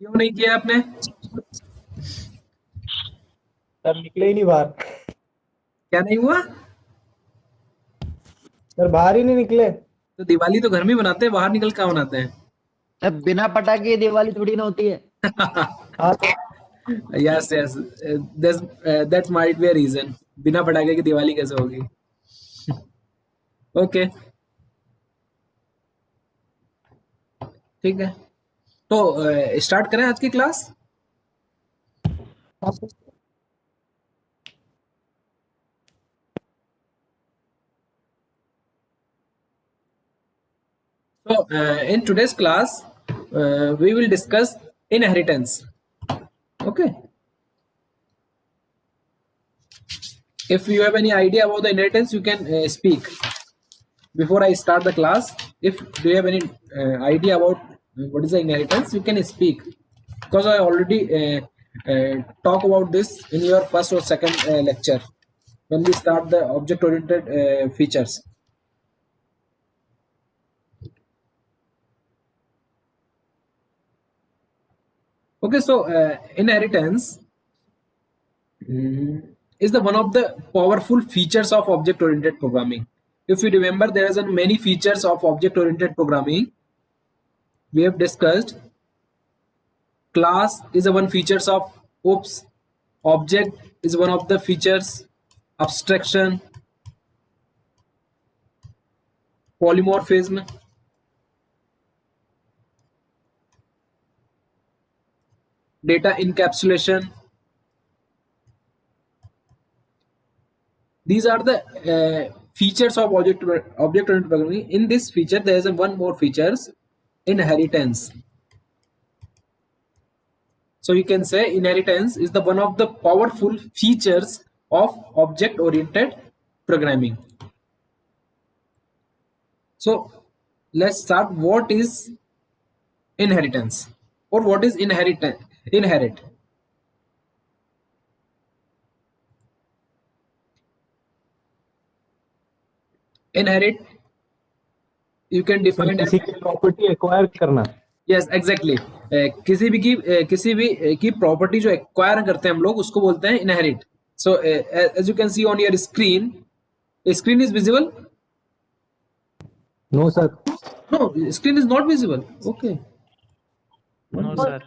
क्यों नहीं किया आपने? सर निकले ही नहीं बाहर। क्या नहीं हुआ? सर बाहर ही नहीं निकले। तो दिवाली तो घर में ही बनाते हैं, बाहर निकल क्या बनाते हैं? अब बिना पटाखे की दिवाली थोड़ी ना होती है। हाँ तो yes yes, that might be a reason. बिना पटाखे की दिवाली कैसे होगी? ओके, ठीक है। तो स्टार्ट करें आज की class. So, in today's class, we will discuss inheritance. Okay. If you have any idea about the inheritance, you can speak before I start the class. If do you have any idea about what is the inheritance, you can speak because I already talk about this in your first or second lecture when we start the object-oriented features. Okay, so inheritance is the one of the powerful features of object-oriented programming. If you remember, there are many features of object-oriented programming. We have discussed class is a one features of oops, object is one of the features, abstraction, polymorphism, data encapsulation. These are the features of object-oriented programming. In this feature, there is one more features, inheritance. So you can say inheritance is the one of the powerful features of object-oriented programming. So let's start. What is inheritance, or what is inherit? Inherit you can define as किसी की property acquire करना। yes exactly, किसी भी की property जो acquire करते हैं हम लोग उसको बोलते हैं inherit. So as you can see on your screen is visible. No sir. No, screen is not visible. Okay. No, sir.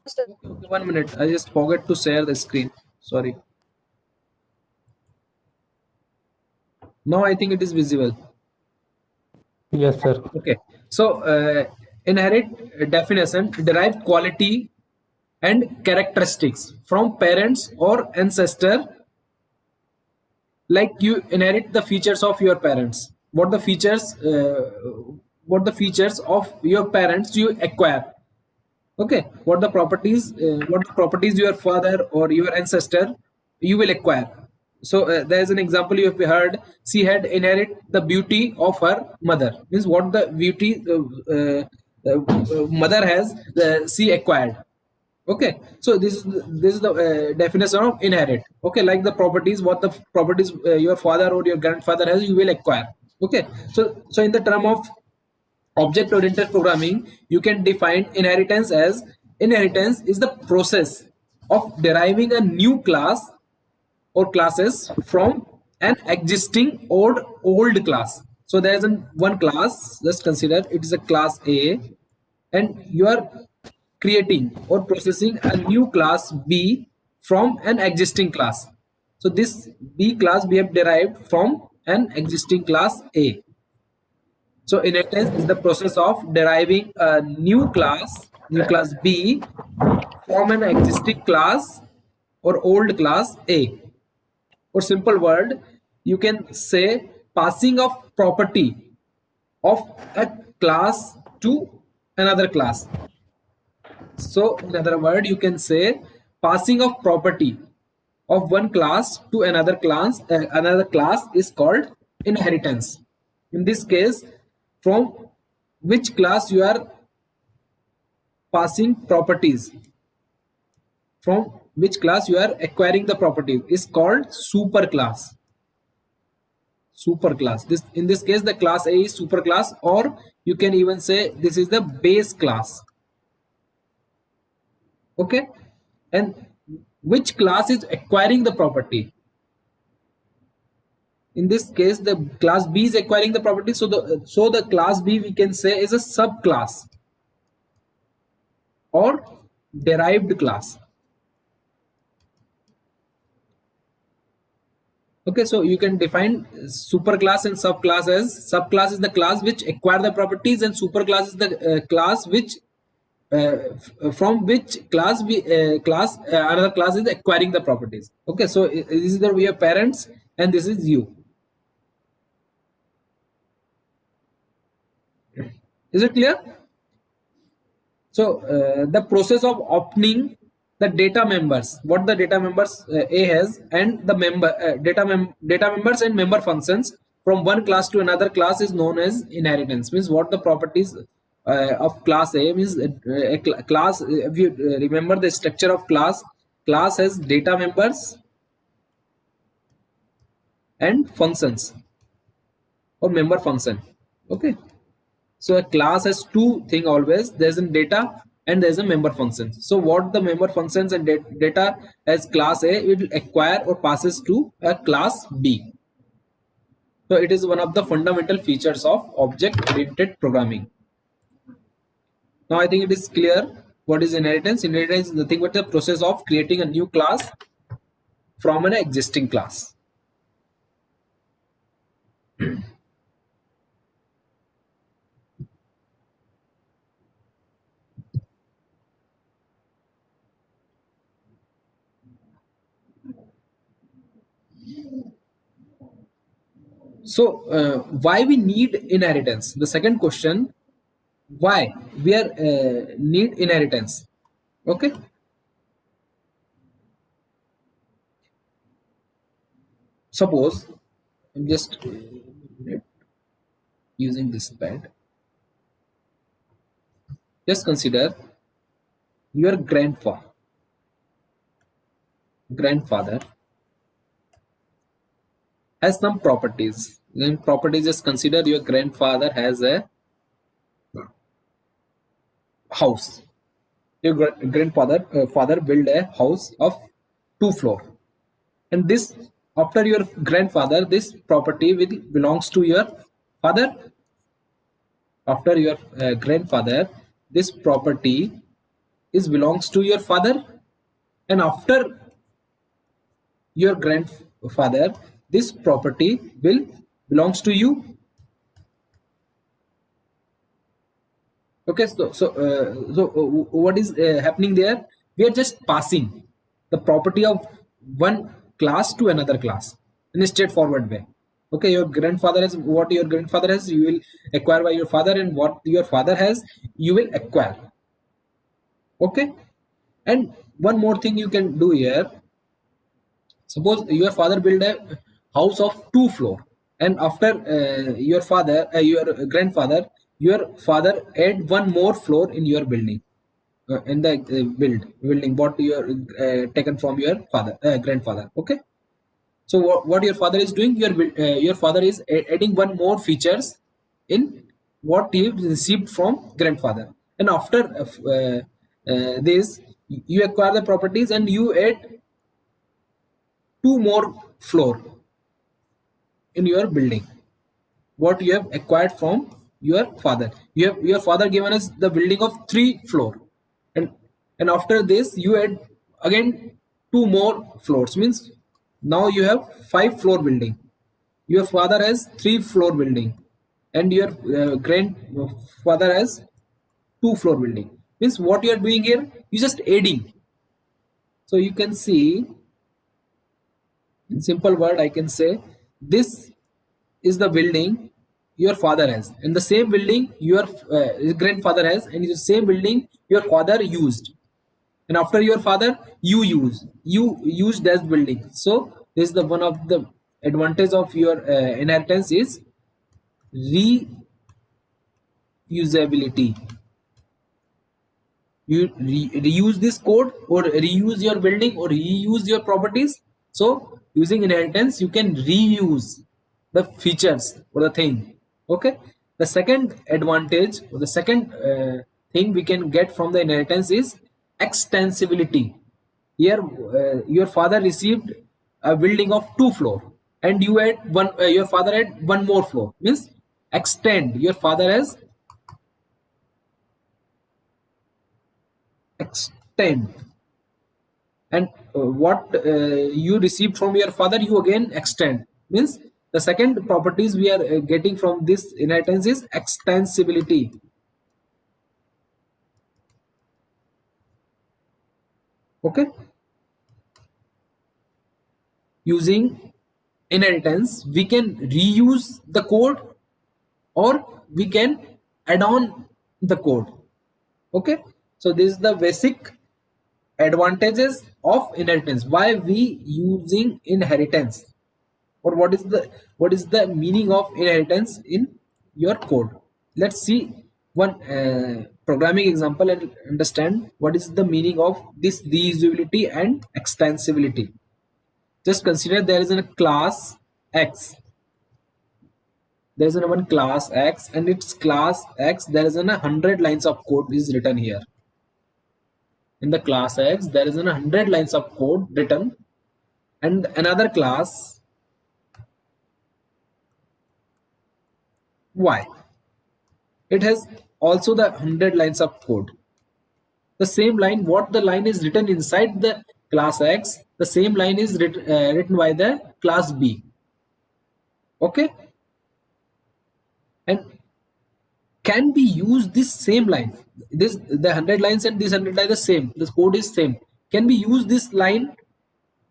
Okay, 1 minute. I just forgot to share the screen. Sorry. Now I think it is visible. Yes sir. Okay. So inherit definition derive quality and characteristics from parents or ancestor. Like you inherit the features of your parents. What the features of your parents you acquire. Okay, what the properties your father or your ancestor you will acquire. So there is an example you have heard. She had inherit the beauty of her mother. Means what the beauty mother has, she acquired. Okay, so this is the definition of inherit. Okay, like the properties, what the properties your father or your grandfather has, you will acquire. Okay, so in the term of object oriented programming, you can define inheritance as inheritance is the process of deriving a new class or classes from an existing or old class. So there is one class, just consider it is a class A, and you are creating or processing a new class B from an existing class. So this B class we have derived from an existing class A. So inheritance is the process of deriving a new class B from an existing class or old class A. Or simple word, you can say passing of property of a class to another class. So in other word, you can say passing of property of one class to another class is called inheritance. In this case, from which class you are passing properties, from which class you are acquiring the property is called superclass. This, in this case, the class A is superclass, or you can even say this is the base class. Okay, and which class is acquiring the property? In this case, the class B is acquiring the property, so the class B we can say is a subclass or derived class. Okay, so you can define superclass and subclass as subclass is the class which acquire the properties, and superclass is the class which from which class we another class is acquiring the properties. Okay, so this is the we have parents and this is you. Is it clear? So the process of opening the data members, what the data members A has, and the data members and member functions from one class to another class is known as inheritance. Means what the properties of class A means class. If you remember the structure of class has data members and functions or member function. Okay. So a class has two things always. There's a data and there's a member function. So what the member functions and data as class A, it will acquire or passes to a class B. So it is one of the fundamental features of object-oriented programming. Now I think it is clear what is inheritance. Inheritance is nothing but the process of creating a new class from an existing class. So why we need inheritance? The second question, why we are need inheritance? Okay. Suppose I'm just using this pad. Just consider your grandfather has some properties. Then properties, just consider your grandfather has a house. Your grandfather father built a house of 2 floor, and this after your grandfather, this property will belongs to your father. After your grandfather, this property is belongs to your father, and after your grandfather, this property will belongs to you. Okay, what is happening there? We are just passing the property of one class to another class in a straightforward way. Okay, your grandfather has what your grandfather has, you will acquire by your father, and what your father has, you will acquire. Okay, and one more thing you can do here. Suppose your father built a house of 2 floor, and after your grandfather, your father add one more floor in your building, in the building what you are taken from your grandfather. Okay, so what your father is doing, your father is adding one more features in what he received from grandfather, and after this you acquire the properties and you add 2 more floor in your building what you have acquired from your father. Your father given us the building of 3 floor, and after this you add again 2 more floors, means now you have 5 floor building. Your father has 3 floor building, and your grandfather has 2 floor building. Means what you are doing here, you just adding. So you can see, in simple word I can say, this is the building your father has, and the same building your grandfather has, and the same building your father used, and after your father you use that building. So this is the one of the advantage of your inheritance is reusability. You reuse this code, or reuse your building, or reuse your properties. So using inheritance you can reuse the features or the thing. Okay, the second advantage, or the second thing we can get from the inheritance is extensibility. Here, your father received a building of 2 floor, and you had one. Your father had one more floor. Means extend. Your father has extend, and what you received from your father, you again extend. Means the second properties we are getting from this inheritance is extensibility. Okay. Using inheritance, we can reuse the code, or we can add on the code. Okay, so this is the basic advantages of inheritance. Why we using inheritance, or what is the meaning of inheritance in your code. Let's see one programming example and understand what is the meaning of this reusability and extensibility. Just consider there is a class X. There is one class X, and its class X, there is 100 lines of code is written here. In the class X, there is 100 lines of code written, and another class Y. It has also the 100 lines of code. The same line, what the line is written inside the class X, the same line is written by the class B. Okay, and can we use this same line? This the 100 lines and this 100 lines the same. This code is same. Can we use this line?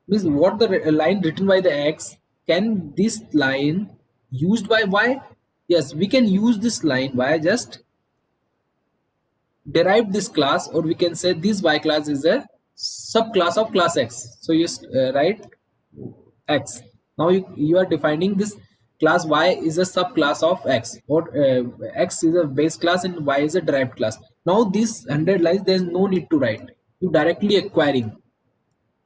Means what the line written by the X, can this line used by Y? Yes, we can use this line by just derive this class, or we can say this Y class is a subclass of class X. So you write X. Now you are defining this class Y is a subclass of X, or X is a base class and Y is a derived class. Now these 100 lines, there is no need to write. You directly acquiring.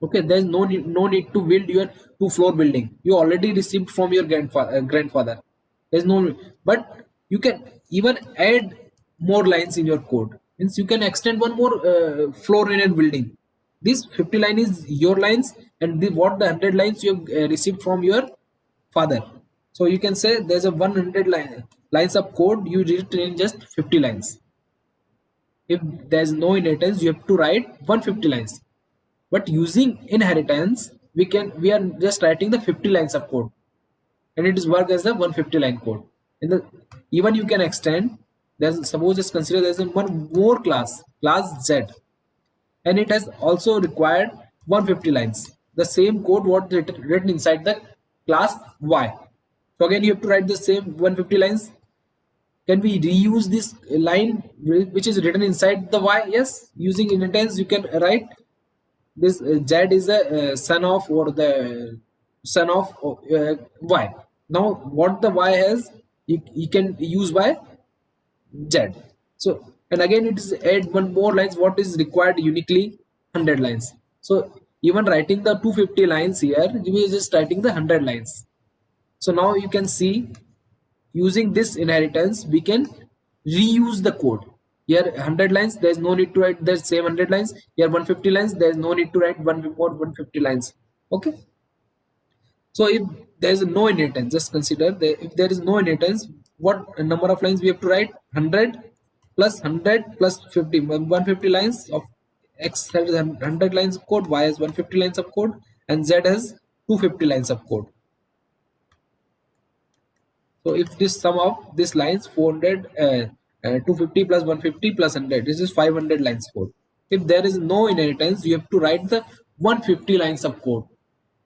Okay, there is no need to build your 2-floor building. You already received from your grandfather. There's no, but you can even add more lines in your code. Means you can extend one more floor in a building. This 50 line is your lines, and what the 100 lines you have received from your father. So you can say there's a 100 lines of code, you read in just 50 lines. If there's no inheritance, you have to write 150 lines. But using inheritance, we are just writing the 50 lines of code, and it is work as a 150 line code. Even you can extend. Suppose just consider there's one more class Z, and it has also required 150 lines. The same code what written inside the class Y. So again you have to write the same 150 lines. Can we reuse this line which is written inside the Y? Yes, using inheritance you can write this Z is a son of, or the son of Y. Now what the Y has, you can use by Z. So, and again it is add one more lines what is required uniquely 100 lines. So even writing the 250 lines here, we are just writing the 100 lines. So now you can see, using this inheritance we can reuse the code. Here 100 lines, there is no need to write the same 100 lines. Here 150 lines, there is no need to write one more 150 lines. Okay, so if there is no inheritance, just consider if there is no inheritance, what number of lines we have to write? 100 plus 100 plus 50, 150 lines of X has 100 lines of code, Y has 150 lines of code, and Z has 250 lines of code. So if this sum of this lines 250 plus 150 plus 100, this is 500 lines code. If there is no inheritance, you have to write the 150 lines of code.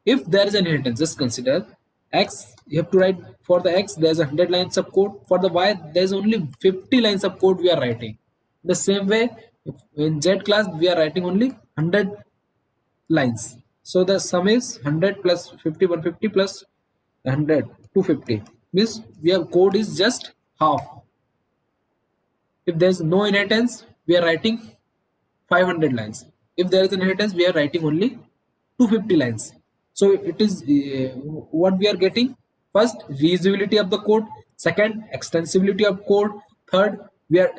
If there is an inheritance, just consider X, you have to write for the X, there's 100 lines of code. For the Y, there's only 50 lines of code we are writing. The same way, in Z class, we are writing only 100 lines. So the sum is 100 plus 50, 150 plus 100, 250. Means your code is just half. If there's no inheritance, we are writing 500 lines. If there is an inheritance, we are writing only 250 lines. So it is what we are getting. First, reusability of the code. Second, extensibility of code. Third, we are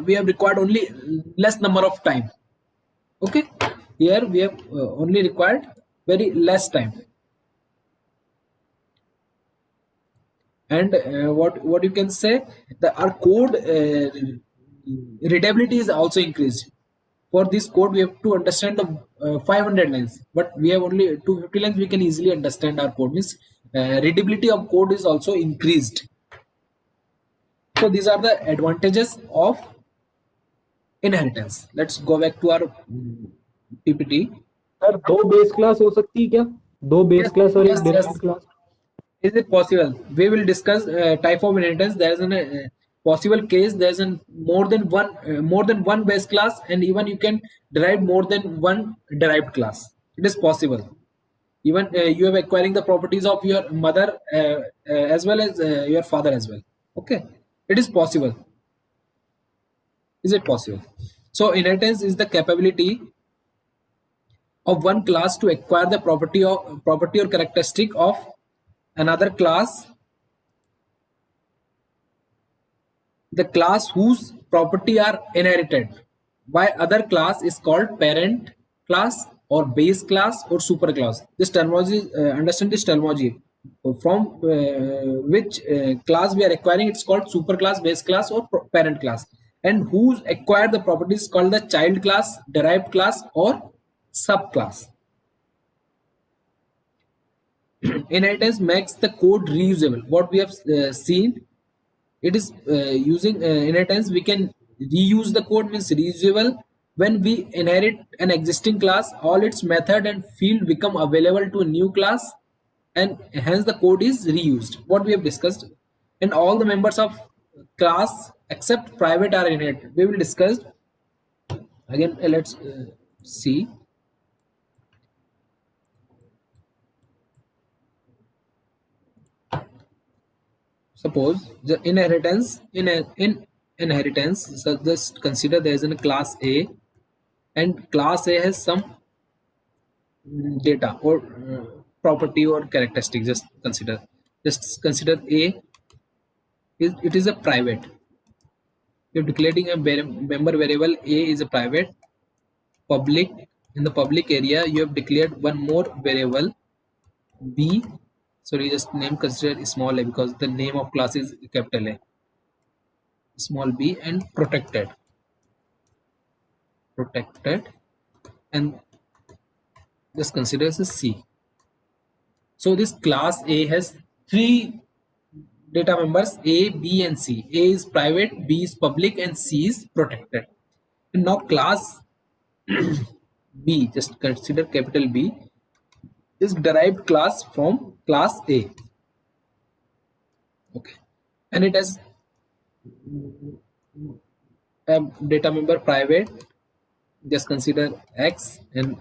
we have required only less number of time. Okay, here we have only required very less time. And what you can say, that our code readability is also increased. For this code we have to understand the 500 lines, but we have only 250 lines. We can easily understand our code. Means readability of code is also increased. So these are the advantages of inheritance. Let's go back to our PPT. Sir दो base class हो सकती है क्या? दो base Yes, class और एक yes, derived yes. Class? Is it possible? We will discuss type of inheritance. There is a possible case. There is more than one base class, and even you can derive more than one derived class. It is possible. Even you are acquiring the properties of your mother as well as your father as well. Okay, it is possible. Is it possible? So inheritance is the capability of one class to acquire the property or characteristic of another class. The class whose property are inherited by other class is called parent class or base class or super class. This terminology, understand this terminology. From which class we are acquiring, it's called super class, base class or parent class. And whose acquired the properties called the child class, derived class or subclass. Inheritance makes the code reusable. What we have seen, it is using inheritance we can reuse the code, means reusable. When we inherit an existing class, all its method and field become available to a new class, and hence the code is reused. What we have discussed, and all the members of class except private are inherited. We will discuss again. Let's see. Suppose the inheritance in inheritance, so just consider there is a class A, and class A has some data or property or characteristic. Just consider A is, it is a private. You're declaring a member variable. A is a private. Public, in the public area you have declared one more variable B. Sorry, just name consider small a because the name of class is capital A. Small b, and protected, and just consider as a C. So this class A has three data members, A, B and C. A is private, B is public and C is protected. And now class B, just consider capital B, is derived class from class A. Okay, and it has a data member private, just consider X, and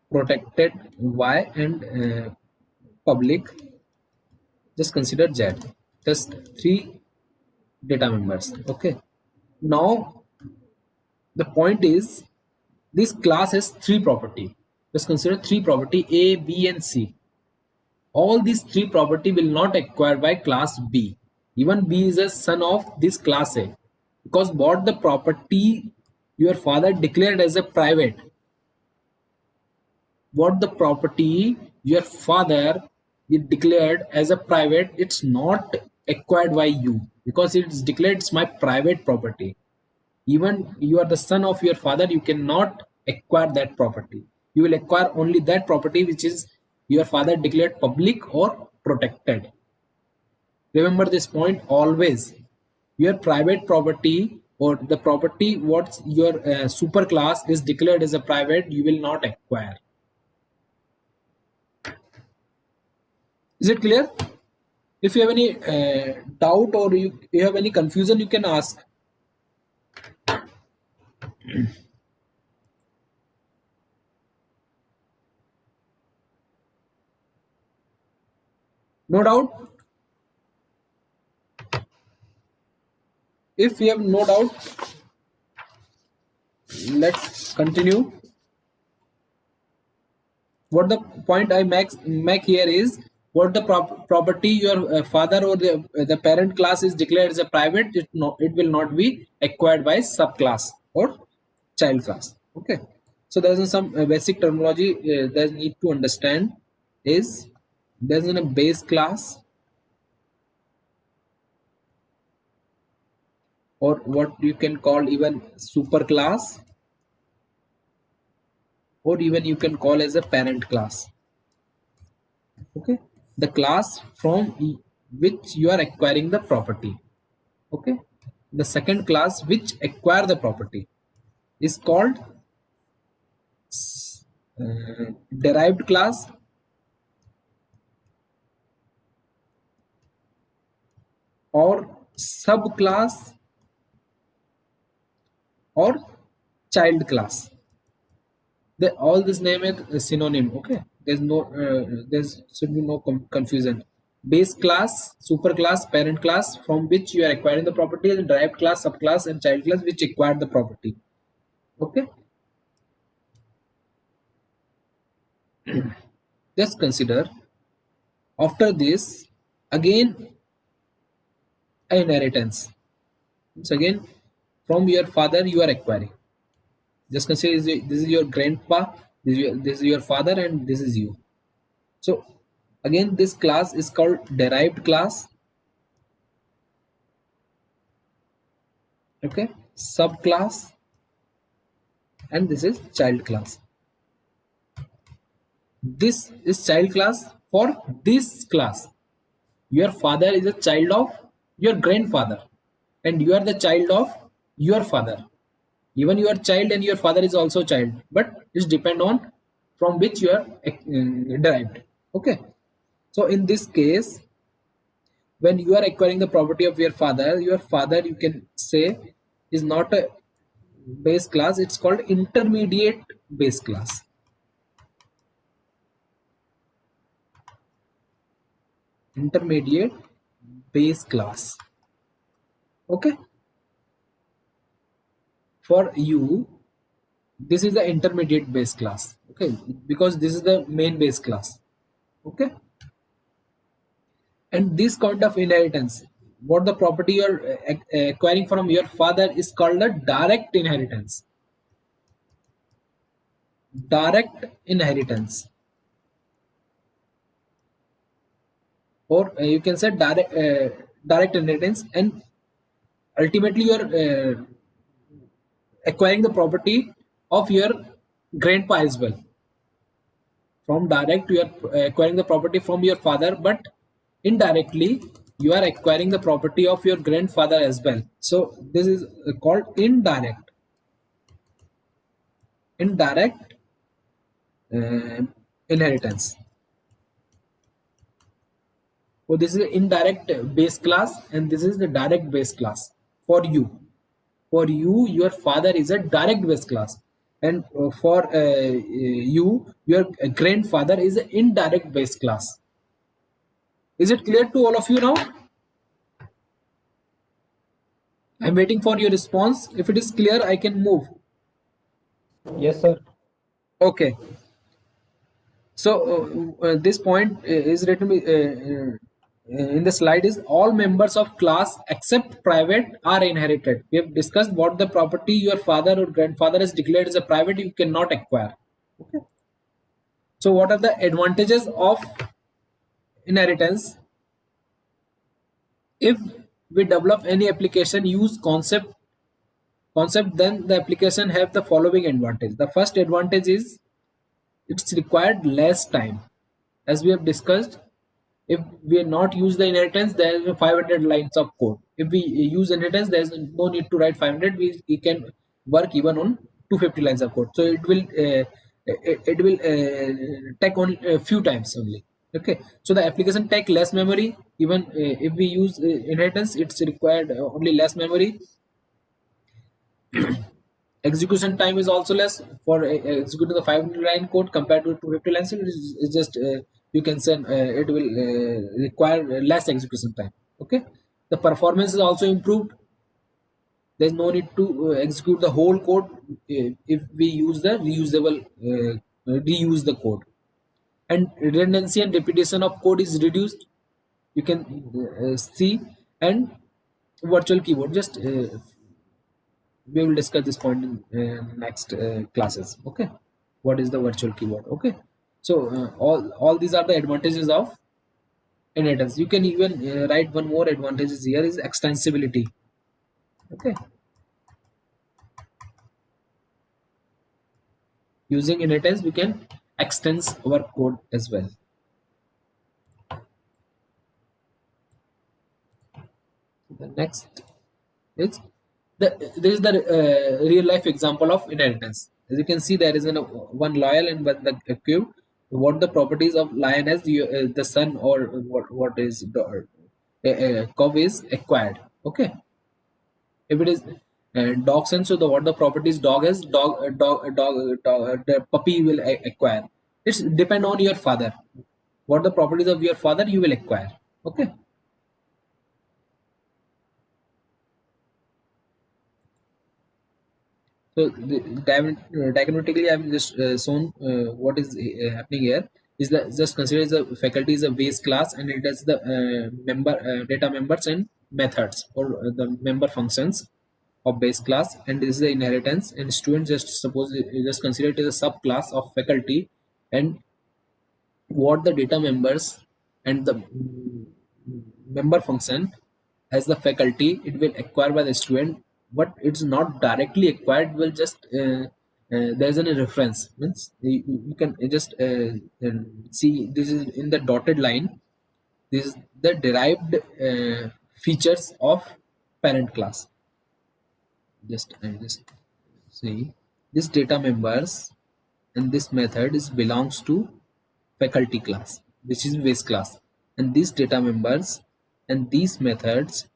protected Y, and public, just consider Z. Just three data members. Okay, now the point is this class has three property. Just consider three property A, B and C. All these three property will not acquired by class B. Even B is a son of this class A, because what the property your father declared as a private, what the property your father declared as a private, it's not acquired by you because it's declared it's my private property. Even you are the son of your father, you cannot acquire that property. You will acquire only that property which is your father declared public or protected. Remember this point always. Your private property or the property what your super class is declared as a private, you will not acquire. Is it clear? If you have any doubt or you have any confusion, you can ask. No doubt? If you have no doubt, let's continue. What the point I make here is what the property your father or the parent class is declared as a private, it will not be acquired by subclass or child class. Okay, so there's some basic terminology that you need to understand. Is there's a base class, or what you can call even super class, or even you can call as a parent class. Okay, the class from which you are acquiring the property. Okay, the second class which acquire the property is called derived class, or subclass, or child class. All this name is a synonym. Okay, there's should be no confusion. Base class, super class, parent class from which you are acquiring the property, and derived class, subclass, and child class which acquired the property. Okay, just consider after this again inheritance. It's again from your father you are acquiring. Just consider this is your grandpa, this is your father, and this is you. So again this class is called derived class. Okay, subclass, and this is child class. This is child class for this class. Your father is a child of your grandfather, and you are the child of your father. Even your child and your father is also child, but it depend on from which you are derived. Okay, so in this case, when you are acquiring the property of your father you can say is not a base class, it's called intermediate base class. Intermediate base class. Okay, for you this is the intermediate base class. Okay, because this is the main base class. Okay, and this kind of inheritance, what the property you're acquiring from your father is called a direct inheritance. Direct inheritance, or you can say direct inheritance, and ultimately you're acquiring the property of your grandpa as well. From direct you are acquiring the property from your father, but indirectly you are acquiring the property of your grandfather as well. So this is called indirect inheritance. So this is the indirect base class, and this is the direct base class for you. For you, your father is a direct base class, and for you, your grandfather is an indirect base class. Is it clear to all of you now? I'm waiting for your response. If it is clear, I can move. Yes, sir. Okay. So this point is written in the slide is all members of class except private are inherited. We have discussed what the property your father or grandfather has declared as a private you cannot acquire. Okay. So what are the advantages of inheritance? If we develop any application use concept, then the application have the following advantage. The first advantage is it's required less time. As we have discussed, if we are not use the inheritance, there is 500 lines of code. If we use inheritance, there is no need to write 500. We can work even on 250 lines of code. So it will take on a few times only. Okay, so the application take less memory. Even if we use inheritance, it's required only less memory. Execution time is also less for executing the 500 line code compared to 250 lines. It's just you can say it will require less execution time. Okay, the performance is also improved. There's no need to execute the whole code if we use the reuse the code. and redundancy and repetition of code is reduced. You can see. And virtual keyboard, just we will discuss this point in next classes. Okay, what is the virtual keyboard? Okay, so all these are the advantages of inheritance. You can even write one more advantages here is extensibility. Okay, using inheritance we can extend our code as well. The next is this is the real life example of inheritance. As you can see, there is one loyal and one the cube. What the properties of lion has, the son or what is cub is acquired. Okay, if it is dog son, so the what the properties dog has, the puppy will acquire. It's depend on your father. What the properties of your father you will acquire. Okay. So diagrammatically, I've just shown what is happening here. Is that just consider the faculty is a base class, and it has the member data members and methods, or the member functions of base class, and this is the inheritance. And student, just suppose you just consider it as a subclass of faculty, and what the data members and the member function as the faculty it will acquire by the student, but it's not directly acquired. Will just there's a reference, means you can just see this is in the dotted line. This is the derived features of parent class. Just see this data members and this method is belongs to faculty class, which is base class, and these data members and these methods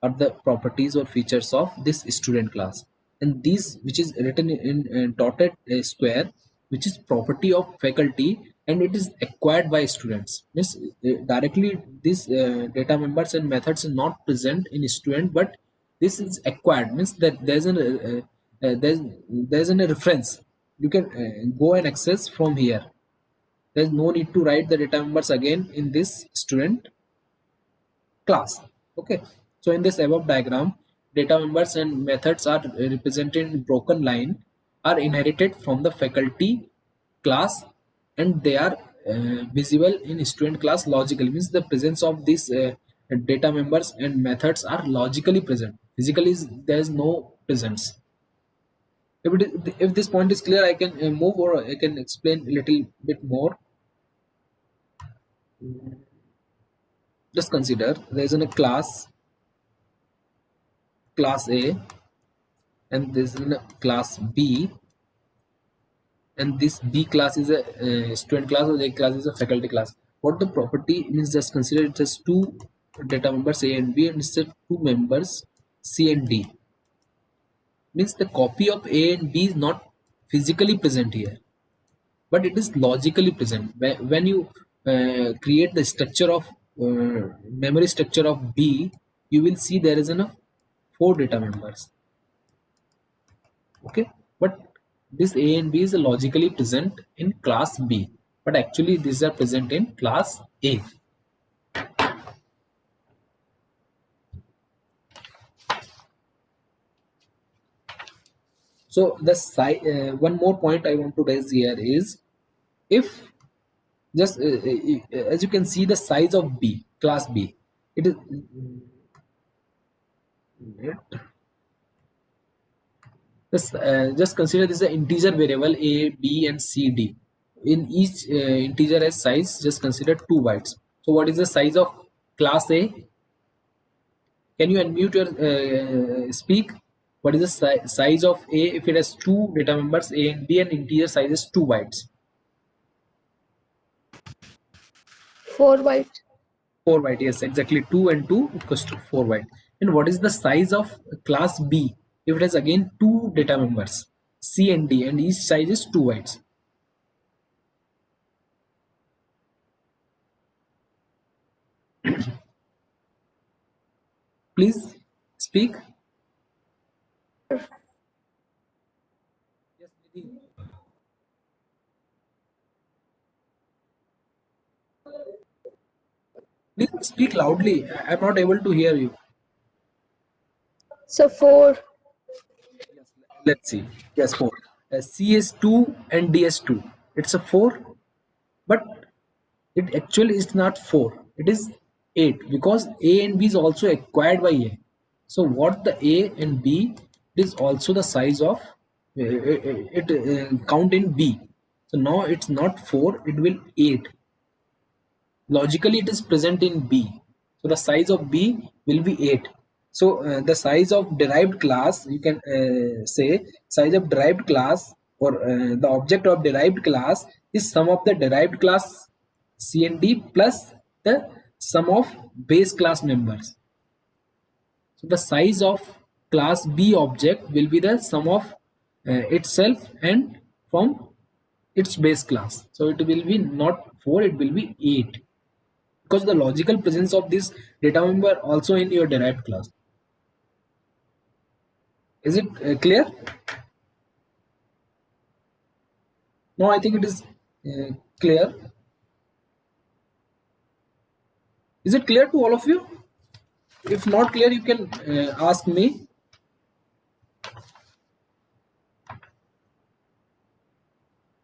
are the properties or features of this student class. And these which is written in dotted square, which is property of faculty, and it is acquired by students. Means directly these data members and methods are not present in student, but this is acquired, means that there's a reference. You can go and access from here. There's no need to write the data members again in this student class. Okay, so in this above diagram, data members and methods are represented in broken line, are inherited from the faculty class, and they are visible in student class logically. Means the presence of these data members and methods are logically present. Physically there is no presence. If this point is clear, I can move, or I can explain a little bit more. Just consider there is a class A, and this is a class B, and this B class is a student class, or A class is a faculty class. What the property means, just consider it as two data members A and B, and instead two members C and D. Means the copy of A and B is not physically present here, but it is logically present. When you create the structure of memory structure of B, you will see there is enough 4 data members. Okay, but this A and B is logically present in class B, but actually these are present in class A. So the one more point I want to raise here is, if just as you can see the size of B, class B, it is just consider this is an integer variable A, B, and C, D. In each integer as size, just consider 2 bytes. So what is the size of class A? Can you unmute your speak? What is the size of A if it has 2 data members A and B, and integer size is 2 bytes? 4 bytes. 4 byte, yes, exactly. 2 and 2 equals to 4 byte. And what is the size of class B if it has again 2 data members C and D, and each size is 2 bytes? Please speak. Yes, Nidhi. Please speak loudly. I'm not able to hear you. So 4. Yes, let's see. Yes, 4. C is 2 and D is 2. It's a 4, but it actually is not 4. It is 8 because A and B is also acquired by A. So what the A and B is also the size of count in B. So now it's not 4, it will 8. Logically it is present in B, so the size of B will be 8. So the size of derived class, you can say size of derived class, or the object of derived class is sum of the derived class C and D plus the sum of base class members. So the size of class B object will be the sum of itself and from its base class. So it will be not 4, it will be 8, because the logical presence of this data member also in your derived class. Is it clear? No, I think it is clear. Is it clear to all of you? If not clear, you can ask me.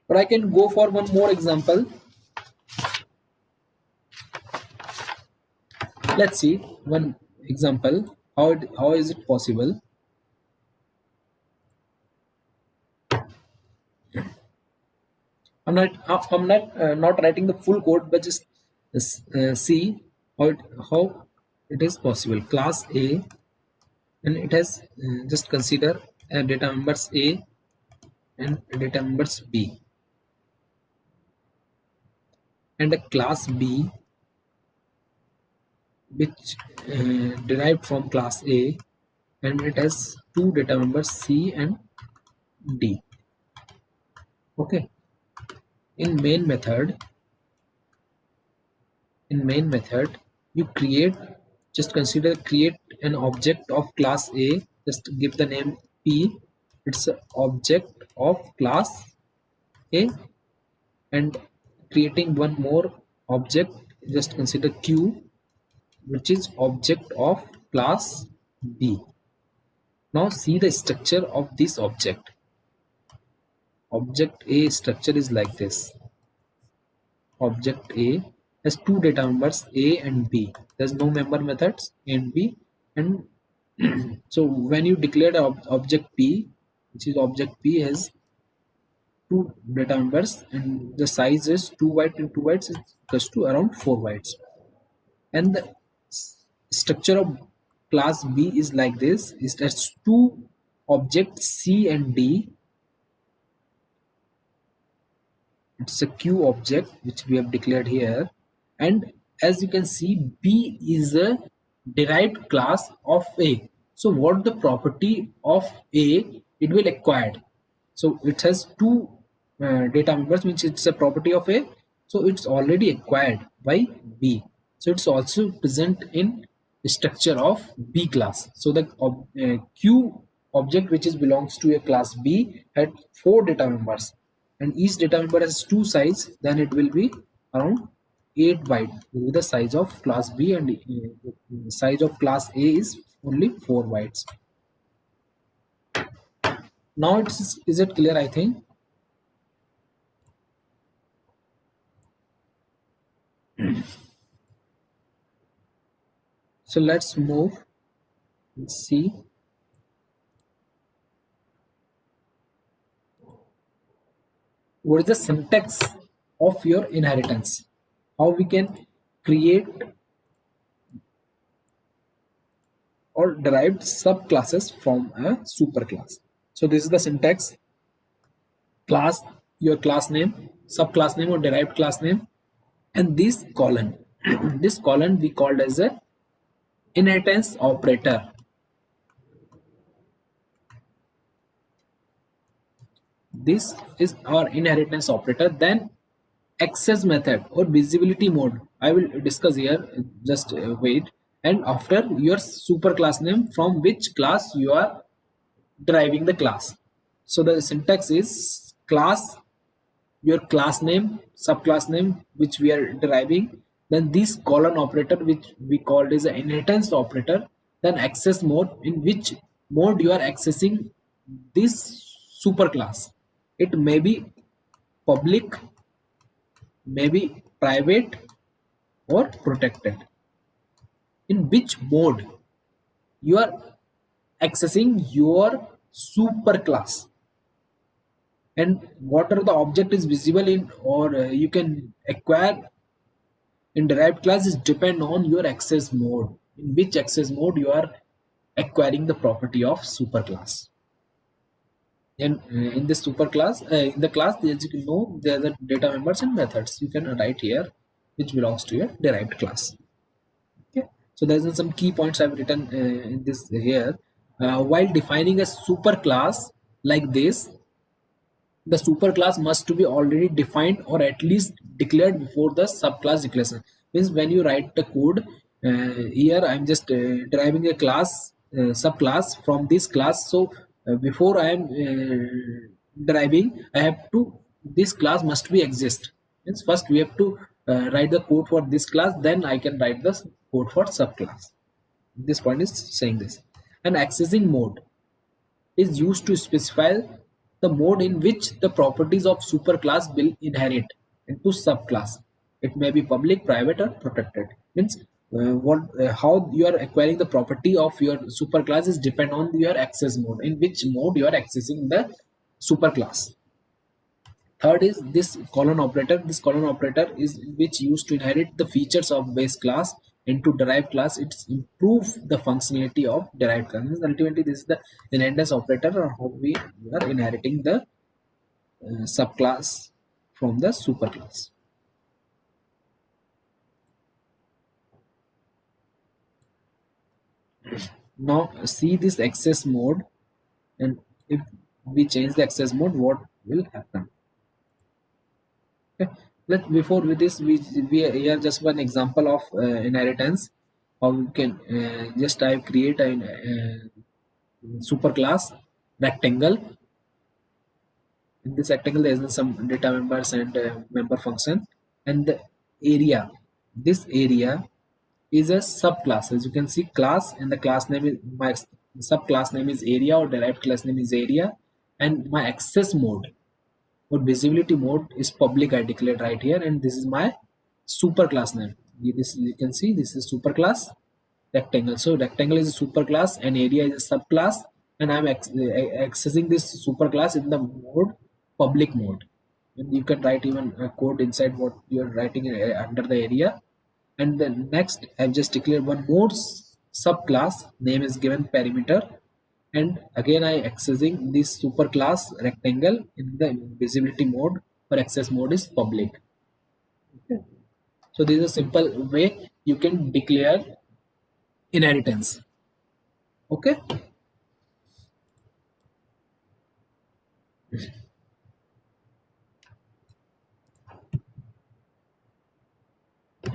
Or I can go for one more example. Let's see one example. How is it possible? I'm not writing the full code, but just see how it is possible. Class A, and it has just consider data members A and data members B, and a class B which derived from class A, and it has two data members C and D. Okay. In main method, you create an object of class A. Just give the name P. It's an object of class A, and creating one more object, just consider Q, which is object of class B. Now see the structure of this object. Object A structure is like this. Object A has two data members A and B. There's no member methods A and B, and so when you declare the object P, which is object P, has two data members and the size is 2 bytes and 2 bytes is equals to around 4 bytes, and the structure of class B is like this. It has two objects C and D. It's a Q object which we have declared here, and as you can see, B is a derived class of A. So what the property of A it will acquired? So it has two data members, which it's a property of A, so it's already acquired by B. So it's also present in the structure of B class. So the Q object, which is belongs to a class B, had four data members, and each data member has two size, then it will be around 8 byte with the size of class B, and size of class A is only 4 bytes. Now is it clear? I think. So let's move and see. What is the syntax of your inheritance? How we can create or derived subclasses from a superclass. So this is the syntax. Class, your class name, subclass name or derived class name, and this colon. This colon we called as a inheritance operator. This is our inheritance operator. Then access method or visibility mode, I will discuss here, just wait. And after your superclass name, from which class you are deriving the class. So the syntax is class, your class name, subclass name which we are deriving, then this colon operator, which we called as an inheritance operator, then access mode, in which mode you are accessing this superclass. It may be public, may be private, or protected. In which mode you are accessing your superclass, and what are the object is visible in, or you can acquire in derived class is depend on your access mode, in which access mode you are acquiring the property of superclass. And in this superclass, in the class, as you can know, there are the data members and methods you can write here, which belongs to your derived class. Okay, so there's some key points I've written in this here. While defining a superclass like this, the superclass must to be already defined or at least declared before the subclass declaration. Means when you write the code, here I'm just deriving a class subclass from this class. So before I am deriving, I have to, this class must be exist. Means first we have to write the code for this class, then I can write the code for subclass. This point is saying this. An accessing mode is used to specify the mode in which the properties of superclass will inherit into subclass. It may be public, private, or protected. Means how you are acquiring the property of your superclass is depend on your access mode, in which mode you are accessing the superclass. Third is this colon operator. This colon operator is which used to inherit the features of base class into derived class. It's improve the functionality of derived class. Ultimately, this is the inheritance operator, or how we are inheriting the subclass from the superclass. Now see this access mode, and if we change the access mode, what will happen? Okay. Before with this, we here just one example of inheritance. How we can just type create a superclass rectangle. In this rectangle, there is some data members and member function, and the area. This area is a subclass. As you can see, class, and the class name is, my subclass name is area, or derived class name is area, and my access mode or visibility mode is public. I declared right here, and this is my superclass name. This you can see, this is superclass rectangle. So rectangle is a superclass and area is a subclass, and I'm accessing this superclass in the mode public mode. And you can write even a code inside what you're writing under the area. And then next, I've just declared one more subclass, name is given perimeter, and again I accessing this superclass rectangle in the visibility mode, or access mode is public. Okay. So this is a simple way you can declare inheritance. Okay.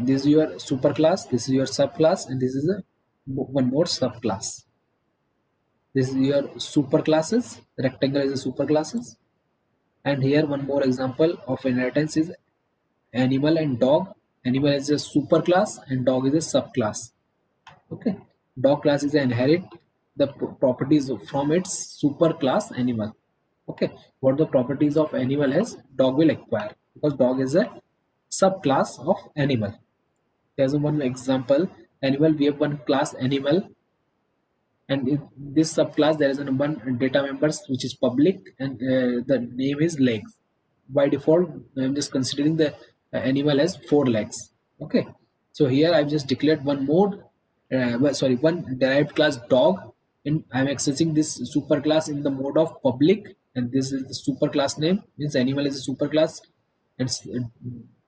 This is your superclass, this is your subclass, and this is a one more subclass. This is your superclasses. Rectangle is a superclasses, and here one more example of inheritance is animal and dog. Animal is a superclass and dog is a subclass. Okay, dog class is inherit the properties from its superclass animal. Okay, what the properties of animal has, dog will acquire, because dog is a subclass of animal. There's one example, animal, we have one class animal, and in this subclass there is one data members which is public, and the name is legs. By default, I'm just considering the animal as 4 legs. Okay, so here I've just declared one mode, one derived class dog, and I'm accessing this superclass in the mode of public, and this is the superclass name, means animal is a superclass and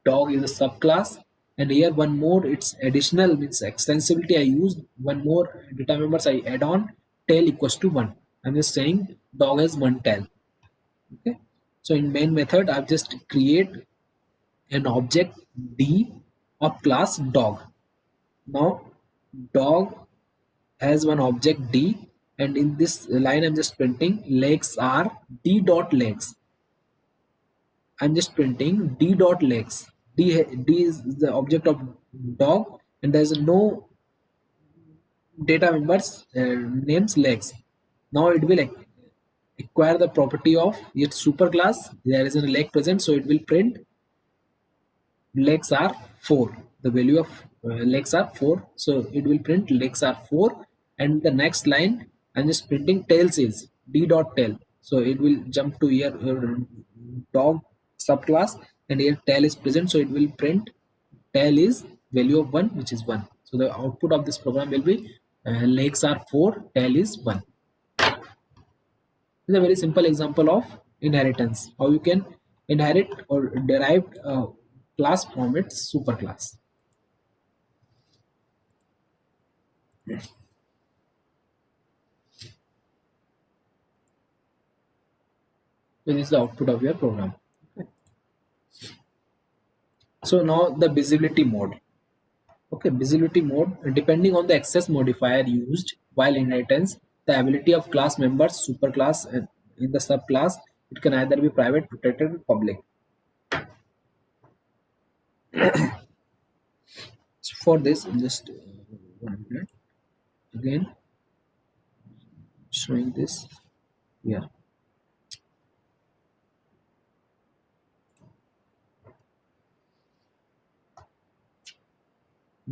dog is a subclass. And here one more, it's additional, means extensibility, I used one more data members I add on, tail equals to 1. I'm just saying dog has 1 tail. Okay, so in main method I've just create an object D of class dog. Now dog has one object D, and in this line I'm just printing legs are D dot legs. I'm just printing D dot legs. D is the object of dog, and there's no data members names legs. Now it will acquire the property of its superclass. There is a leg present, so it will print legs are 4. The value of legs are 4, so it will print legs are 4. And the next line I'm just printing tails is d dot tail, so it will jump to here dog subclass, and here tail is present, so it will print tail is value of 1, which is 1. So the output of this program will be legs are 4, tail is 1. This is a very simple example of inheritance, how you can inherit or derive a class from its superclass. So this is the output of your program. So now the visibility mode. Okay, visibility mode, depending on the access modifier used while inheritance, the ability of class members, superclass, and in the subclass, it can either be private, protected, or public. So for this, just 1 minute again, showing this. Yeah.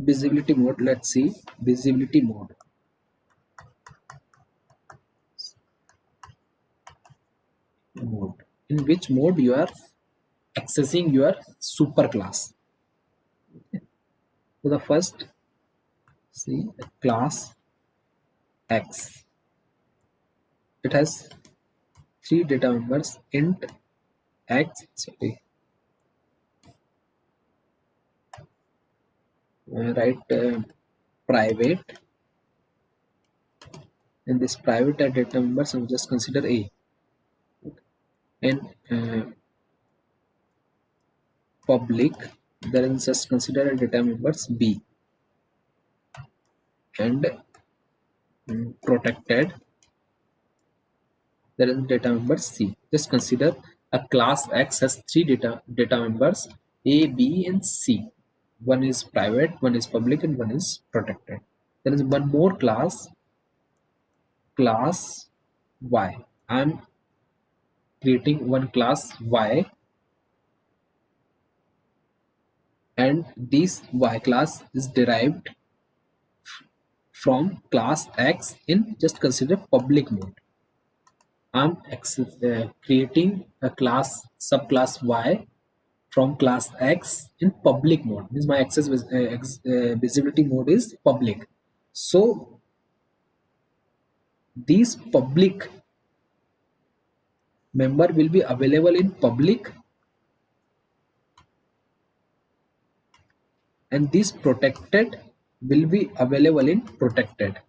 Visibility mode. Let's see visibility mode. In which mode you are accessing your superclass. Okay. So the first, see, class X. It has 3 data members: int X. Sorry. Write private, and this private data members I'll just consider A, and public, then just consider data members B, and protected, there is data member C. Just consider a class X has 3 data members A, B, and C. One is private, one is public, and one is protected. There is one more class Y. I'm creating one class Y, and this Y class is derived from class X in, just consider, public mode. I'm creating a class subclass Y from class X in public mode. Means my access visibility mode is public. So these public member will be available in public, and this protected will be available in protected.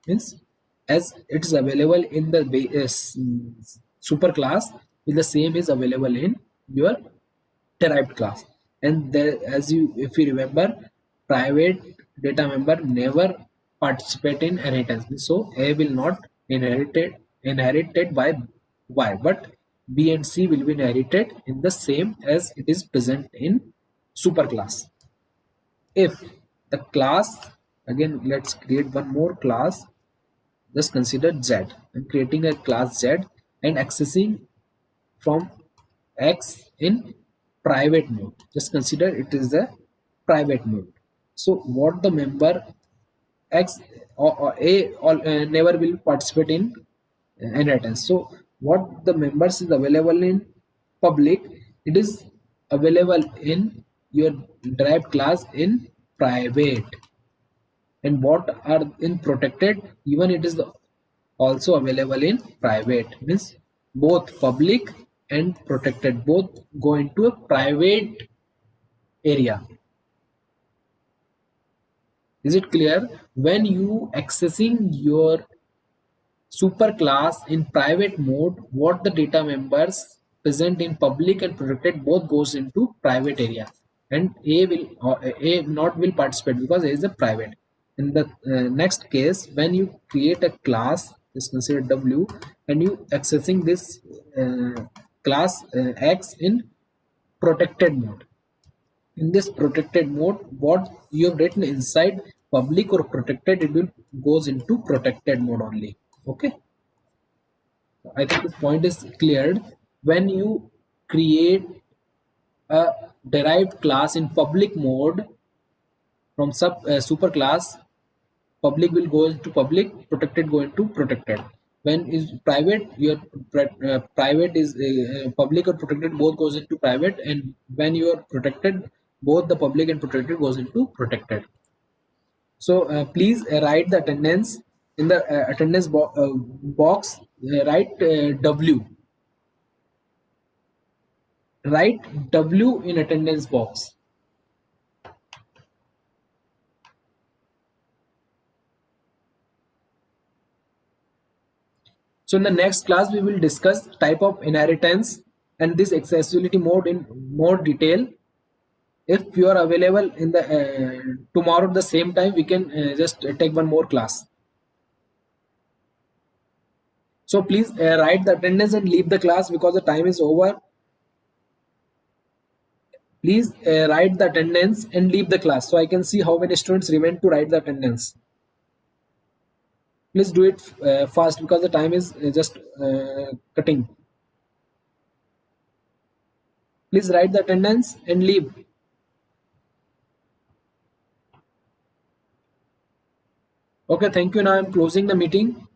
Means as it is available in the superclass, will the same is available in your derived class. And there, as you, if you remember, private data member never participate in inheritance, so A will not inherited by Y, but B and C will be inherited in the same as it is present in superclass. If the class, again let's create one more class, just consider Z. I'm creating a class Z and accessing from X in private mode. Just consider it is the private mode. So what the member X or A never will participate in inheritance. So what the members is available in public, it is available in your derived class in private. And what are in protected, even it is also available in private. Means both public and protected both go into a private area. Is it clear? When you accessing your superclass in private mode, what the data members present in public and protected both goes into private area, and A will A not will participate because A is a private. In the next case, when you create a class, is considered W, and you accessing this class X in protected mode, In this protected mode, what you have written inside public or protected, it will goes into protected mode only. Okay, I think this point is cleared. When you create a derived class in public mode from superclass, public will go into public, protected go into protected. When is private, your private is public or protected both goes into private, and when you are protected, both the public and protected goes into protected. So please write the attendance in the attendance box. Write W. Write W in attendance box. So in the next class, we will discuss type of inheritance and this accessibility mode in more detail. If you are available in the tomorrow at the same time, we can just take one more class. So please write the attendance and leave the class because the time is over. Please write the attendance and leave the class so I can see how many students remain to write the attendance. Please do it fast because the time is just cutting. Please write the attendance and leave. Okay, thank you. Now I'm closing the meeting.